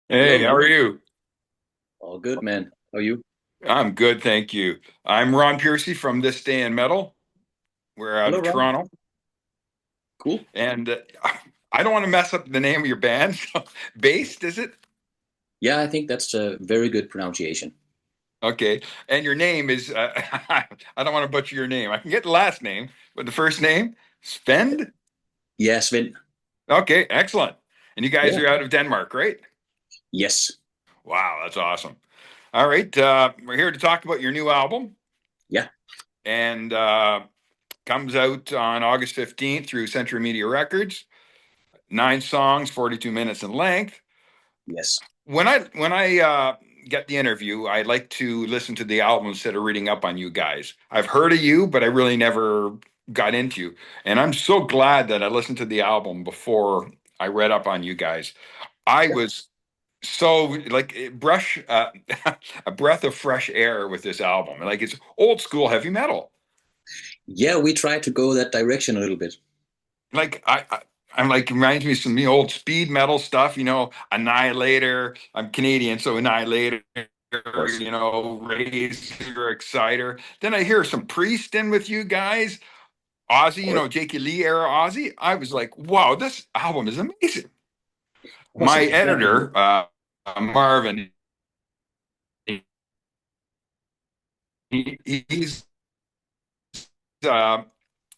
Hey, Hello, how are Lou. you? All good, man. How are you? I'm good, thank you. I'm Ron Piercy from This Day in Metal. We're out Hello, of Ron. Toronto, Cool. and I don't want to mess up the name of your band. So, Baest, is it? Yeah, I think that's a very good pronunciation. Okay, and your name is I don't want to butcher your name. I can get the last name, but the first name, Svend? Yeah, Sven. Okay, excellent. And you guys Yeah. are out of Denmark, right? Yes. Wow, that's awesome. All right, we're here to talk about your new album, Yeah. and comes out on August 15th through Century Media Records. 9 songs, 42 minutes in length. Yes. When I get the interview, I like to listen to the album instead of reading up on you guys. I've heard of you, but I really never got into you. And I'm so glad that I listened to the album before I read up on you guys. I Yeah. was so like brush a breath of fresh air with this album. Like it's old school heavy metal. Yeah, we try to go that direction a little bit. Like I'm like reminds me of some old speed metal stuff, Annihilator. I'm Canadian, so Annihilator, Of course. Razor, Exciter. Then I hear some Priest in with you guys, Of Ozzy, course. Jakey Lee era Ozzy. I was like, wow, this album is amazing. My Awesome. Yeah. editor, Marvin, he's uh,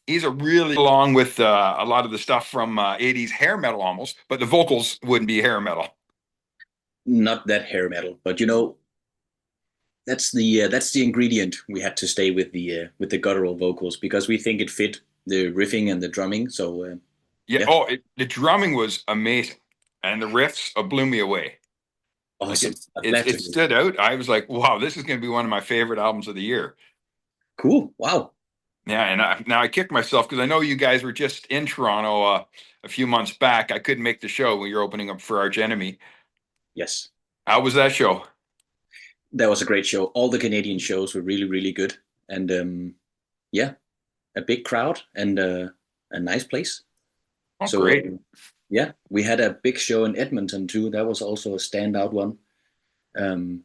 he's a really along with a lot of the stuff from 80s hair metal almost, but the vocals wouldn't be hair metal. Not that hair metal, but that's the ingredient we had to stay with the guttural vocals because we think it fit the riffing and the drumming. So Yeah. yeah, Oh, the drumming was amazing, and the riffs blew me away. Like awesome. it's I'm it's glad to it hear. stood out. I was like, wow, this is going to be one of my favorite albums of the year. Cool. Wow. Yeah, and now I kick myself because I know you guys were just in Toronto a few months back. I couldn't make the show when you're opening up for Arch Enemy. Yes. How was that show? That was a great show. All the Canadian shows were really, really good. And yeah, a big crowd and a nice place. Oh, So great. yeah, we had a big show in Edmonton too. That was also a standout one.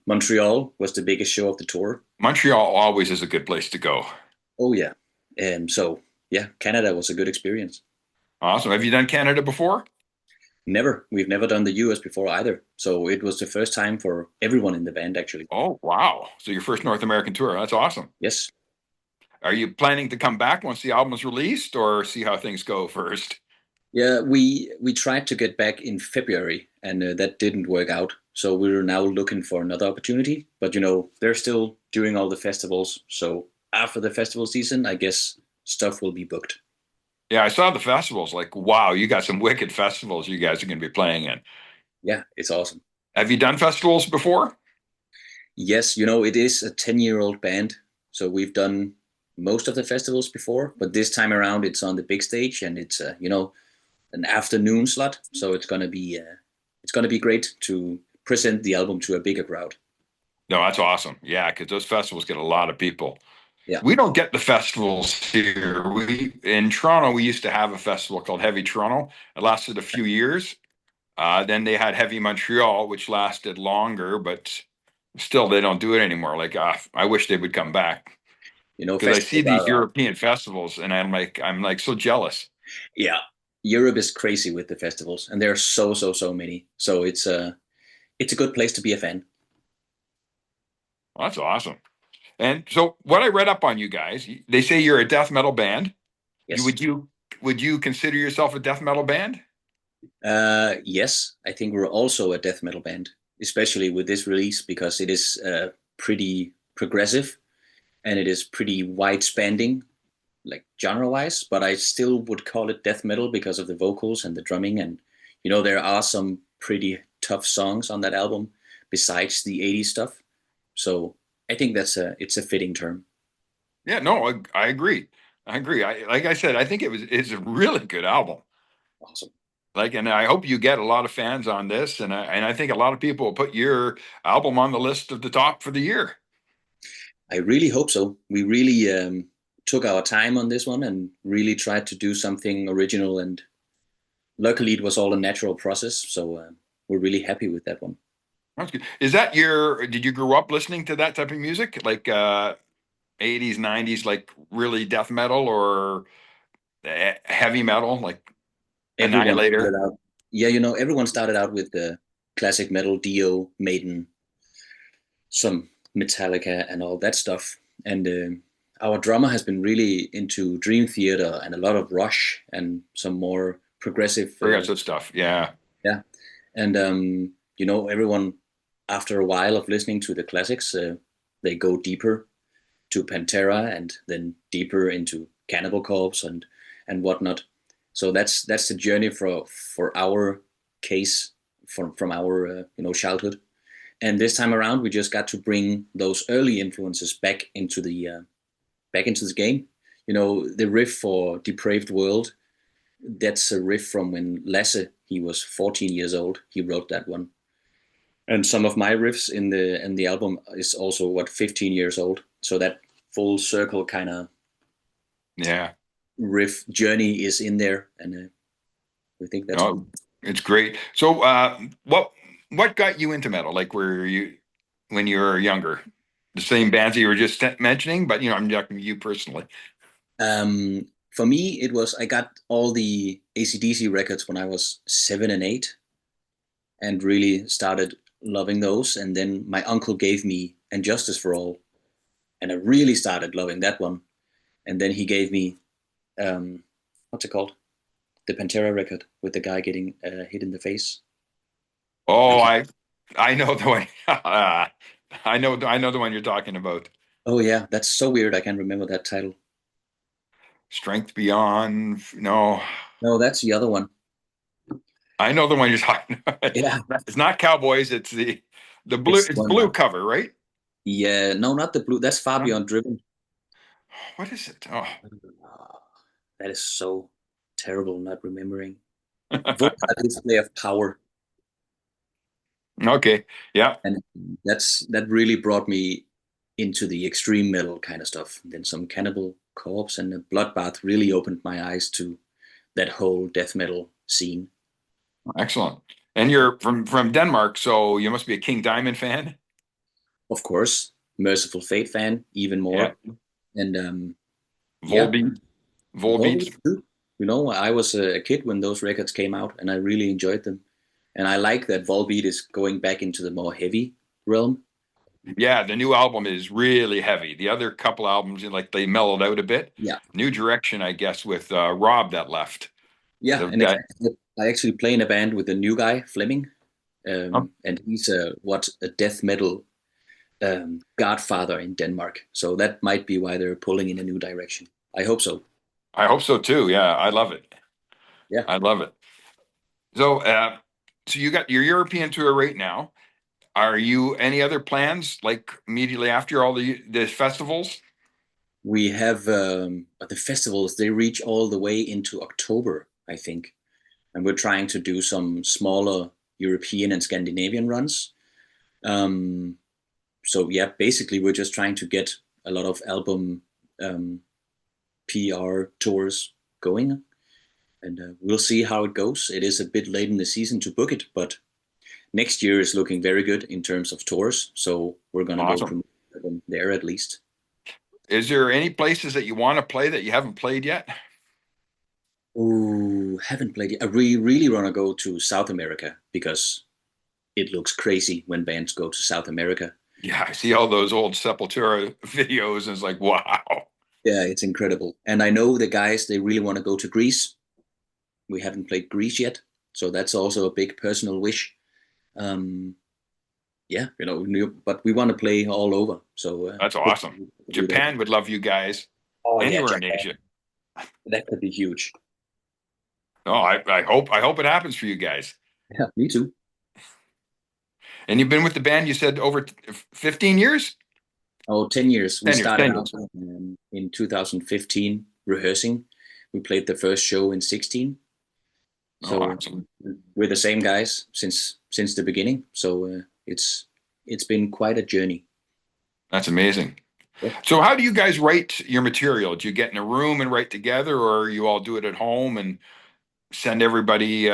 Montreal was the biggest show of the tour. Montreal always is a good place to go. Oh yeah, so yeah, Canada was a good experience. Awesome. Have you done Canada before? We've never done the US before either. So it was the first time for everyone in the band actually. Oh, wow. So your first North American tour. That's awesome. Yes. Are you planning to come back once the album is released or see how things go first? Yeah, we tried to get back in February, and that didn't work out. So we're now looking for another opportunity. But they're still doing all the festivals. So after the festival season, I guess stuff will be booked. Yeah, I saw the festivals. Like, wow, you got some wicked festivals you guys are going to be playing in. Yeah, it's awesome. Have you done festivals before? Yes, it is a 10-year-old band. So we've done most of the festivals before, but this time around it's on the big stage and it's an afternoon slot. So it's gonna be great to present the album to a bigger crowd. No, that's awesome. Yeah, because those festivals get a lot of people. Yeah. We don't get the festivals here. We in Toronto, we used to have a festival called Heavy Toronto. It lasted a few years. Then they had Heavy Montreal, which lasted longer, but still they don't do it anymore. Like, I wish they would come back because I see Festivals these are European festivals, and I'm like so jealous. yeah. Europe is crazy with the festivals, and there are so many. So it's a good place to be a fan. Well, that's awesome. And so, what I read up on you guys, they say you're a death metal band. You Yes. would you consider yourself a death metal band? Yes, I think we're also a death metal band, especially with this release because it is pretty progressive and it is pretty wide spanning, like genre wise. But I still would call it death metal because of the vocals and the drumming, and there are some pretty tough songs on that album besides the '80s stuff. So I think it's a fitting term. Yeah, no, I agree. I agree. Like I said, I think it's a really good album. Awesome. Like, and I hope you get a lot of fans on this, and I think a lot of people will put your album on the list of the top for the year. I really hope so. We really took our time on this one and really tried to do something original. And luckily, it was all a natural process. So we're really happy with that one. That's good. Is that your, did you grow up listening to that type of music? Like 80s, 90s, like really death metal or heavy metal, like Everyone Annihilator? started out, yeah, everyone started out with the classic metal, Dio, Maiden, some Metallica, and all that stuff. And our drummer has been really into Dream Theater and a lot of Rush and some more progressive. Progressive stuff. Yeah. Yeah, and everyone after a while of listening to the classics, they go deeper to Pantera and then deeper into Cannibal Corpse and whatnot. So that's the journey for our case from our childhood. And this time around, we just got to bring those early influences back into the game. The riff for Depraved World. That's a riff from when Lasse he was 14 years old. He wrote that one. And some of my riffs in the album is also 15 years old. So that full circle kind of Yeah. riff journey is in there, and we think that's Oh, cool. it's great. So, what got you into metal? Like, were you when you were younger? The same bands that you were just mentioning, but I'm talking to you personally. For me, it was I got all the ACDC records when I was 7 and 8, and really started loving those. And then my uncle gave me "And Justice for All," and I really started loving that one. And then he gave me what's it called? The Pantera record with the guy getting hit in the face. I Oh, can't. I know the one. I know the one you're talking about. Oh yeah, that's so weird. I can't remember that title. Strength Beyond. No, No, that's the other one. I know the one you're talking about. Yeah, It's not Cowboys. It's the blue. it's It's one. blue cover, right? Yeah, no, not the blue. That's Far Huh? Beyond Driven. What is it? Oh, Ah, that is so terrible not remembering. Vocal display of power, okay. Yeah, and that really brought me into the extreme metal kind of stuff. And then some Cannibal Corpse and a Bloodbath really opened my eyes to that whole death metal scene. excellent. And you're from Denmark, so you must be a King Diamond fan. Of course, Merciful Fate fan, even Yeah, more. And yeah, Volbeat, Volbeat Volbeat. too. I was a kid when those records came out, and I really enjoyed them. And I like that Volbeat is going back into the more heavy realm. Yeah, the new album is really heavy. The other couple albums, like they mellowed out a bit. Yeah, New Direction, I guess, with Rob that left. yeah. The And guy. I actually play in a band with a new guy, Fleming, Oh, and he's a death metal godfather in Denmark. So that might be why they're pulling in a new direction. I hope so. I hope so too. Yeah, I love it. Yeah. I love it. So, so you got your European tour right now. Are you any other plans like immediately after all the festivals? We have the festivals, they reach all the way into October, I think. And we're trying to do some smaller European and Scandinavian runs. Um, so, yeah, basically, we're just trying to get a lot of album um, PR tours going. And we'll see how it goes. It is a bit late in the season to book it, but next year is looking very good in terms of tours. So, we're going to go Awesome. promote them there at least. Is there any places that you want to play that you haven't played yet? Oh, haven't played it. I really want to go to South America because it looks crazy when bands go to South America. Yeah, I see all those old Sepultura videos, and it's like, wow. Yeah, it's incredible. And I know the guys, they really want to go to Greece. We haven't played Greece yet. So that's also a big personal wish. Um, yeah, but we want to play all over. So That's awesome. hopefully we can do that. Japan would love you guys Oh, yeah, anywhere in Japan. Asia. That could be huge. No, I hope it happens for you guys. Yeah, me too. And you've been with the band, you said over 15 years? Oh, 10 years. We 10 years, started 10 out years. in 2015 rehearsing. We played the first show in 16. Oh, So awesome. we're the same guys since the beginning. So it's been quite a journey. That's amazing. Yeah. So how do you guys write your material? Do you get in a room and write together, or you all do it at home and send everybody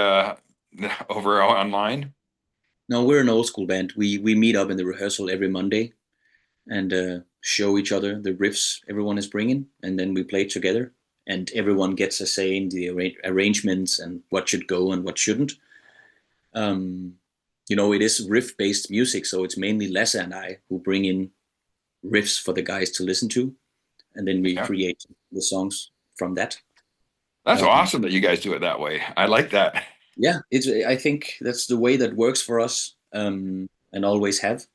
over online? No, we're an old school band. We meet up in the rehearsal every Monday and show each other the riffs everyone is bringing, and then we play together. And everyone gets a say in the arrangements and what should go and what shouldn't. Um, it is riff-based music, so it's mainly Lasse and I who bring in riffs for the guys to listen to, and then we Yeah. create the songs from that. That's Um, awesome that you guys do it that way. I like that. yeah, I think that's the way that works for us, and always have.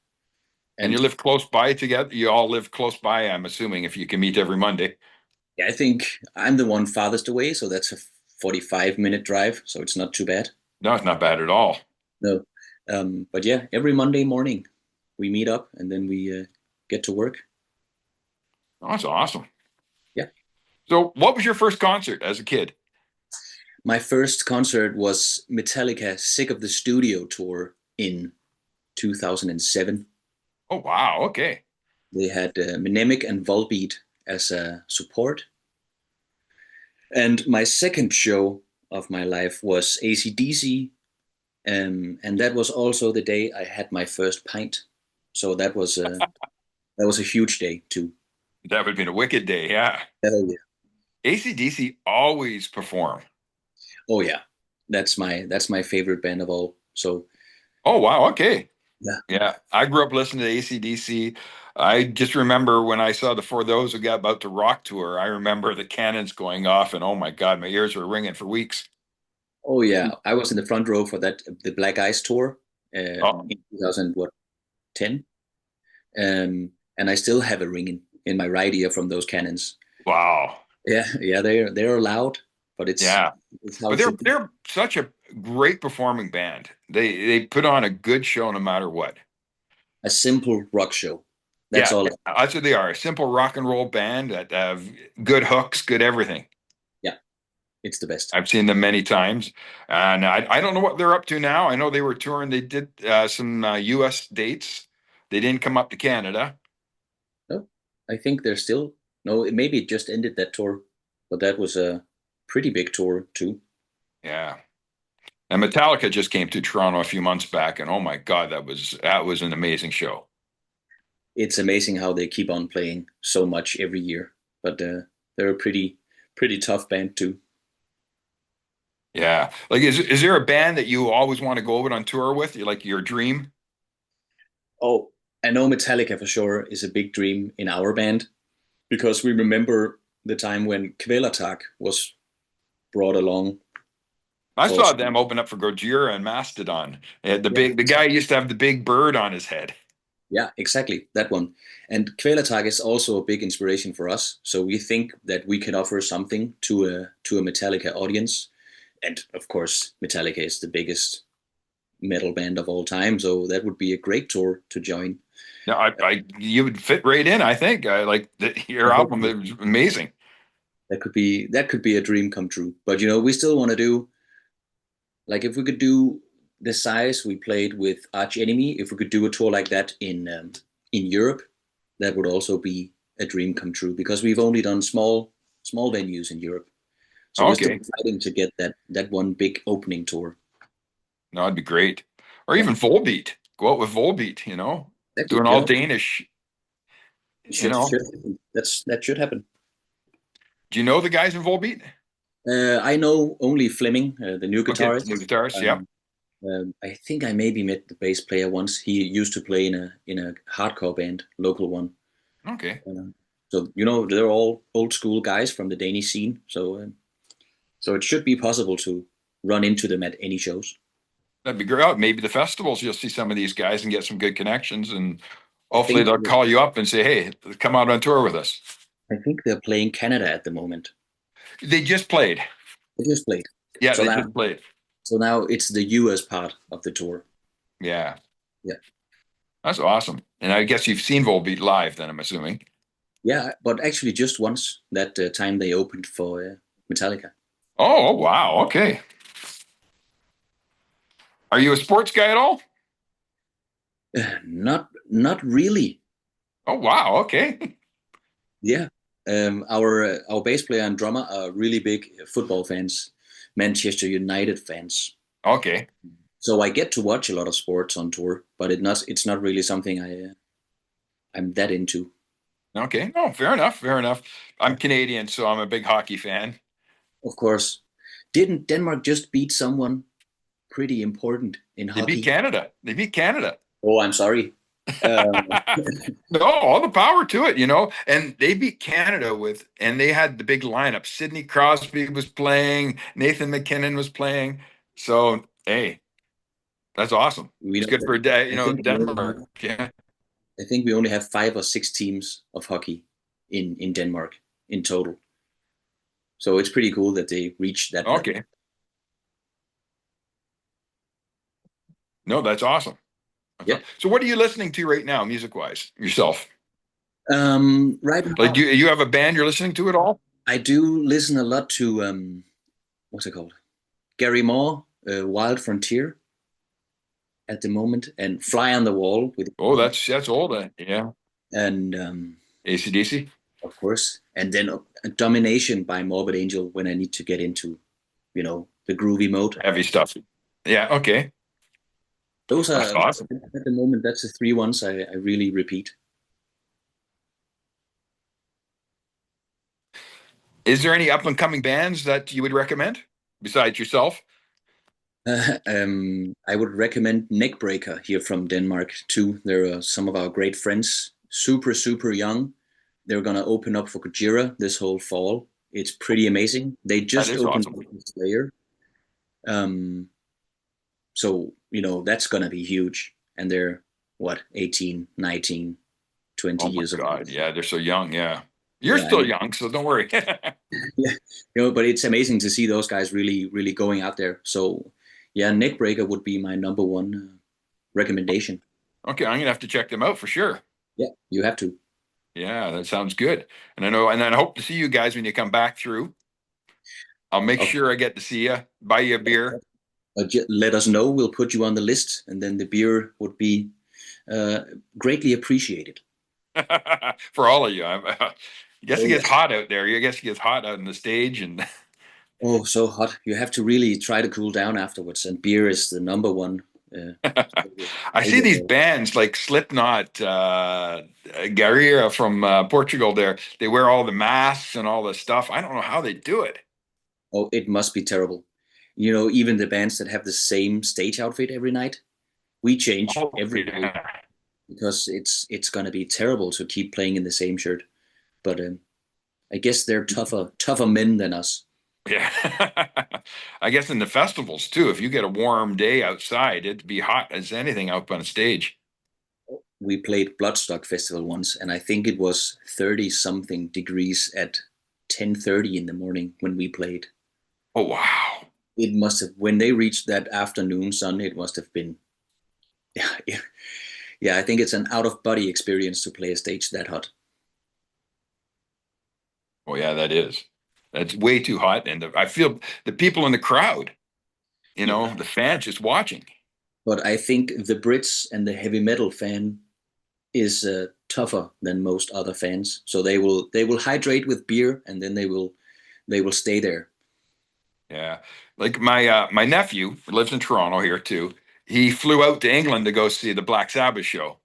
And you And live close by together? You all live close by, I'm assuming, if you can meet every Monday. yeah, I think I'm the one farthest away, so that's a 45-minute drive, so it's not too bad. No, it's not bad at all. No, but yeah, every Monday morning we meet up and then we get to work. Oh, that's awesome. Yeah. So, what was your first concert as a kid? My first concert was Metallica Sick of the Studio tour in 2007. Oh, wow. Okay. They had Mnemonic and Volbeat as a support. And my second show of my life was AC/DC, and that was also the day I had my first pint. So that was a huge day too. That would have been a wicked day. Yeah. Hell yeah. AC/DC always perform. Oh yeah. That's my favorite band of all. So Oh, wow. Okay. yeah. Yeah. I grew up listening to AC/DC. I just remember when I saw the For Those Who Got About to Rock tour, I remember the cannons going off, and oh my God, my ears were ringing for weeks. Oh yeah. I was in the front row for that the Black Ice tour Oh, in 2010. And I still have a ringing in my right ear from those cannons. wow. Yeah, yeah, they're loud, but Yeah. it's how But it they're should be. they're such a great performing band. They put on a good show no matter what. A simple rock show. That's Yeah, all. that's what they are. A simple rock and roll band that have good hooks, good everything. Yeah, it's the best. I've seen them many times, and I don't know what they're up to now. I know they were touring. They did some U.S. dates. They didn't come up to Canada. No, I think they're still. No, maybe it just ended that tour, but that was a pretty big tour too. Yeah, and Metallica just came to Toronto a few months back, and oh my God, that was an amazing show. It's amazing how they keep on playing so much every year, but they're a pretty tough band too. Yeah, like is there a band that you always want to go out on tour with? You like your dream? Oh, I know Metallica for sure is a big dream in our band because we remember the time when Kvelertak was brought along. I saw Also, them open up for Gojira and Mastodon. They had yeah, the guy used to have the big bird on his head. yeah, exactly that one. And Kvelertak is also a big inspiration for us. So we think that we can offer something to a Metallica audience. And of course, Metallica is the biggest metal band of all time, so that would be a great tour to join. No, you would fit right in. I think your album is amazing. That could be a dream come true. But we still want to do, like, if we could do the size we played with Arch Enemy, if we could do a tour like that in Europe, that would also be a dream come true because we've only done small venues in Europe. So we're still Okay, fighting to get that one big opening tour. no, it'd be great. Or Yeah, even Volbeat. Go out with Volbeat. that Do could an all go. Danish. You know, Should that should happen. do you know the guys in Volbeat? I know only Fleming, the new Okay, guitarist. new guitarist. Yep. Um, I think I maybe met the bass player once. He used to play in a hardcore band, local one. Okay, So they're all old school guys from the Danish scene. So it should be possible to run into them at any shows. that'd be great. Oh, maybe the festivals you'll see some of these guys and get some good connections, and I hopefully think they'll call you up and say, "Hey, come out on tour with us." I think they're playing Canada at the moment. They just played. They just played. Yeah, So they now just played. so now it's the US part of the tour. Yeah. Yeah. That's awesome. And I guess you've seen Volbeat live then, I'm assuming. Yeah, but actually just once that time they opened for Metallica. Oh, wow. Okay. Are you a sports guy at all? Not really. Oh, wow. Okay. Yeah. Our bass player and drummer are really big football fans, Manchester United fans. Okay. So I get to watch a lot of sports on tour, but it's not really something I'm that into. Okay, no, fair enough, fair enough. I'm Canadian, so I'm a big hockey fan. Of course, didn't Denmark just beat someone pretty important in They beat hockey? Canada. They beat Canada. Oh, I'm sorry. Um, No, all the power to it, you know. And they beat Canada and they had the big lineup. Sidney Crosby was playing, Nathan McKinnon was playing. So, hey, that's awesome. we It's good don't. for I think we only Denmark. have. Yeah. I think we only have 5 or 6 teams of hockey in Denmark in total. So it's pretty cool that they reached that level. Okay. No, that's awesome. Yeah. So, what are you listening to right now, music wise, yourself? Right Like, now, you have a band you're listening to at all? I do listen a lot to what's it called? Gary Moore, Wild Frontier at the moment, and Fly on the Wall with, Oh, that's old. Yeah. and AC/DC. of course, and then Domination by Morbid Angel when I need to get into, the groovy mode. Heavy stuff. Yeah. Okay. Those That's are awesome. at the moment. That's the three ones I really repeat. Is there any up and coming bands that you would recommend besides yourself? I would recommend Neckbreaker here from Denmark too. They're some of our great friends, super super young. They're gonna open up for Gojira this whole fall. It's pretty amazing. They That just is opened awesome. up with Slayer, um, so that's gonna be huge. And they're what 18, 19, 20 Oh my years old. God. Yeah, they're so young. Yeah. You're Yeah, I still mean, young, so don't worry. yeah, but it's amazing to see those guys really really going out there. So yeah, Neckbreaker would be my number one recommendation. Okay, I'm gonna have to check them out for sure. Yeah, you have to. Yeah, that sounds good. And I know, and then I hope to see you guys when you come back through. I'll make Of sure I get to see you, buy you a beer. let us know. We'll put you on the list, and then the beer would be uh, greatly appreciated. For all of you. I guess Oh it gets yes. hot out there. I guess it gets hot out on the stage, and Oh, so hot. You have to really try to cool down afterwards, and beer is the number one. Uh, I see these bands like Slipknot, Guerrilla from Portugal. They wear all the masks and all the stuff. I don't know how they do it. Oh, it must be terrible. Even the bands that have the same stage outfit every night, we change Oh, every day yeah. because it's gonna be terrible to keep playing in the same shirt. But I guess they're tougher men than us. Yeah. I guess in the festivals too, if you get a warm day outside, it'd be hot as anything out on stage. We played Bloodstock Festival once, and I think it was 30 something degrees at 10:30 in the morning when we played. Oh, wow. It must have when they reached that afternoon sun, it must have been yeah, yeah, I think it's an out of body experience to play a stage that hot. Oh, yeah, that is. That's way too hot. And I feel the people in the crowd, Yeah. the fans just watching. But I think the Brits and the heavy metal fan is tougher than most other fans. So they will hydrate with beer, and then they will stay there. Yeah. Like my nephew lives in Toronto here too. He flew out to England to go see the Black Sabbath show.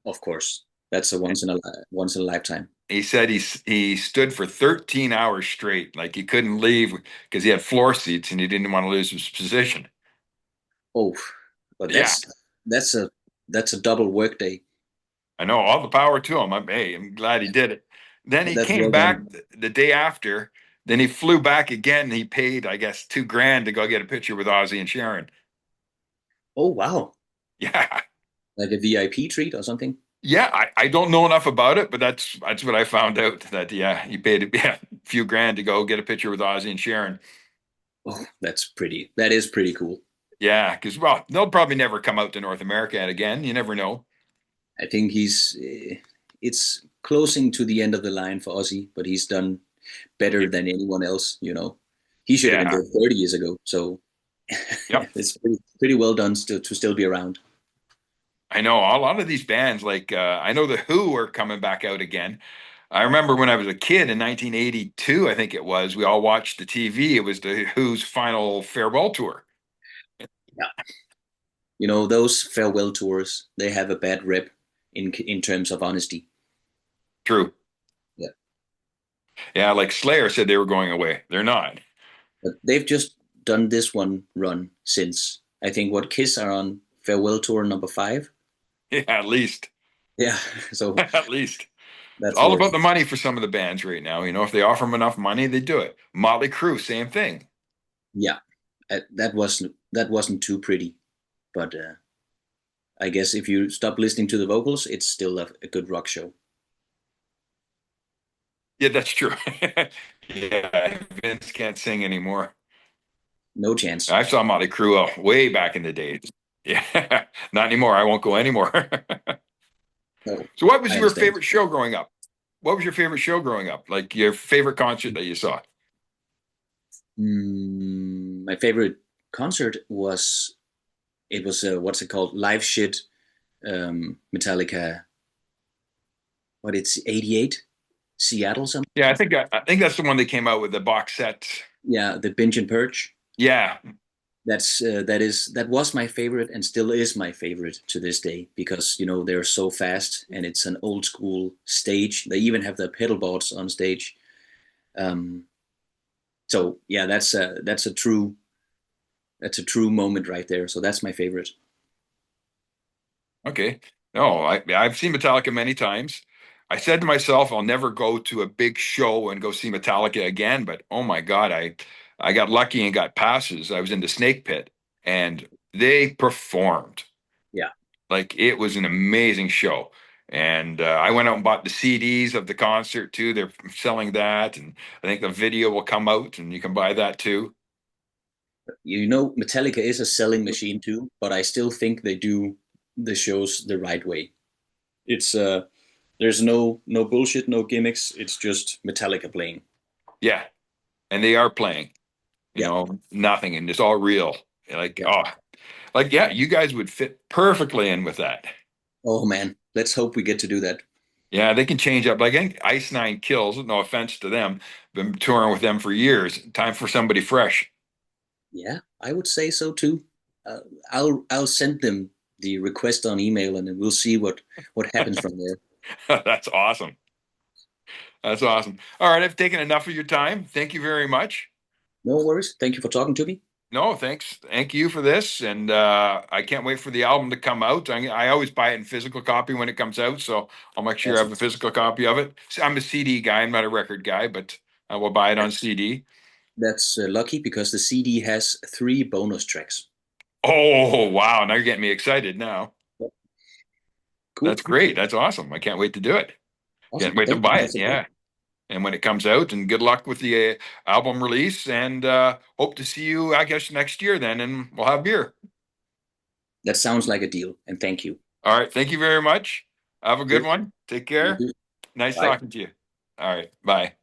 Of course, that's a once in a lifetime. He said he stood for 13 hours straight, like he couldn't leave because he had floor seats and he didn't want to lose his position. Oh, but Yeah, that's a double work day. I know. All the power to him. I'm glad he did it. Then he That's came well back done. the day after. Then he flew back again. He paid, I guess, 2 grand to go get a picture with Ozzy and Sharon. Oh wow, Yeah. like a VIP treat or something. Yeah, I don't know enough about it, but that's what I found out. That yeah, he paid a few grand to go get a picture with Ozzy and Sharon. Oh, That is pretty cool. Yeah, because well, they'll probably never come out to North America again. You never know. I think it's closing to the end of the line for Ozzy, but he's done better than anyone else. He should have been Yeah. dead 30 years ago. So Yep. it's pretty well done to still be around. I know a lot of these bands, like I know the Who are coming back out again. I remember when I was a kid in 1982, I think it was, we all watched the TV. It was the Who's final farewell tour. Yeah. You know, those farewell tours, they have a bad rep in terms of honesty. True. Yeah. Yeah, like Slayer said they were going away. They're not. But they've just done this one run since I think what Kiss are on farewell tour number 5. Yeah, at least. Yeah. So At least. It's that's all where about the money for some of the bands right now. You know, if they offer them enough money, they do it. Motley Crue, same thing. yeah, that wasn't too pretty, but I guess if you stop listening to the vocals, it's still a good rock show. Yeah, that's true. Yeah, Vince can't sing anymore. No chance. I saw Motley Crue way back in the days. Yeah, not anymore. I won't go anymore. No, So, what was I your understand. favorite show growing up? What was your favorite show growing up? Like your favorite concert that you saw? My favorite concert was it was what's it called? Live shit, Metallica. What it's 88, Seattle something. Yeah, I think that's the one that came out with the box set. Yeah, the Binge and Purge. Yeah, That was my favorite and still is my favorite to this day because you know they're so fast and it's an old school stage. They even have the pedal boards on stage. Um, so yeah, that's a true moment right there. So that's my favorite. okay. No, I've seen Metallica many times. I said to myself, I'll never go to a big show and go see Metallica again. But oh my God, I got lucky and got passes. I was in the Snake Pit and they performed. Yeah. Like it was an amazing show. And I went out and bought the CDs of the concert too. They're selling that, and I think the video will come out, and you can buy that too. You know, Metallica is a selling machine too, but I still think they do the shows the right way. It's there's no bullshit, no gimmicks. It's just Metallica playing. Yeah, and they are playing. You Yeah. know, nothing, and it's all real. Like Yeah. oh, like yeah, you guys would fit perfectly in with that. Oh man, let's hope we get to do that. Yeah, they can change up. Like I think Ice Nine Kills. No offense to them, been touring with them for years. Time for somebody fresh. Yeah, I would say so too. Uh, I'll send them the request on email, and then we'll see what happens from there. That's awesome. That's awesome. All right, I've taken enough of your time. Thank you very much. No worries. Thank you for talking to me. No, thanks. Thank you for this. And I can't wait for the album to come out. I always buy it in physical copy when it comes out. So I'll make sure I That's have a physical copy of it. So I'm a CD guy. I'm not a record guy, but I will buy it on CD. that's lucky because the CD has 3 bonus tracks. Oh, wow. Now you're getting me excited now. That's Cool. great. That's awesome. I can't wait to do it. Can't Awesome. wait to Thank you. buy it. That's okay. Yeah. And when it comes out, and good luck with the album release. And hope to see you, I guess, next year then. And we'll have beer. That sounds like a deal. And thank you. All right. Thank you very much. Have a good Cheers. one. Take You care. too. Nice Bye. talking to you. All right. Bye.